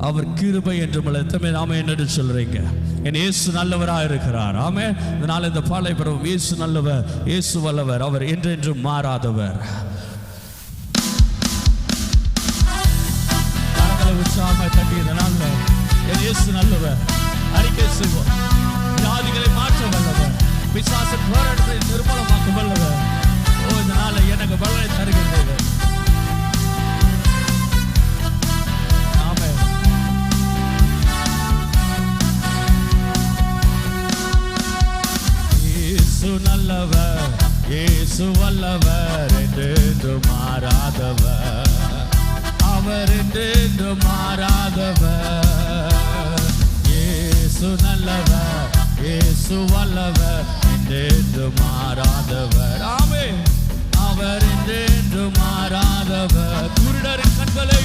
அவர் கிருபை என்று எத்தனை நாம என்ன சொல்றீங்க? என் இயேசு நல்லவராக இருக்கிறார். ஆமே. இதனால இந்த பாலை பருவம் இயேசு நல்லவர், இயேசு வல்லவர், அவர் என்றென்றும் மாறாதவர். கரங்களை உற்சாகமாக தட்டியதனால என் இயேசு நல்லவர் அறிக்கை செய்வோம். வியாதிகளை மாற்ற வல்லவர், பிசாசின் போராட்டத்தை நிர்மூலமாக்க வல்லவர். இதனால எனக்கு பலனை தருகின்றது. இயேசு நல்லவர், இயேசு வல்லவர், என்றென்று மாறாதவர், அவர் என்றென்று மாறாதவர். இயேசு நல்லவர், இயேசு வல்லவர், என்றென்று மாறாதவர். ஆமென். அவர் என்றென்று மாறாதவர். குருடரின் கண்களை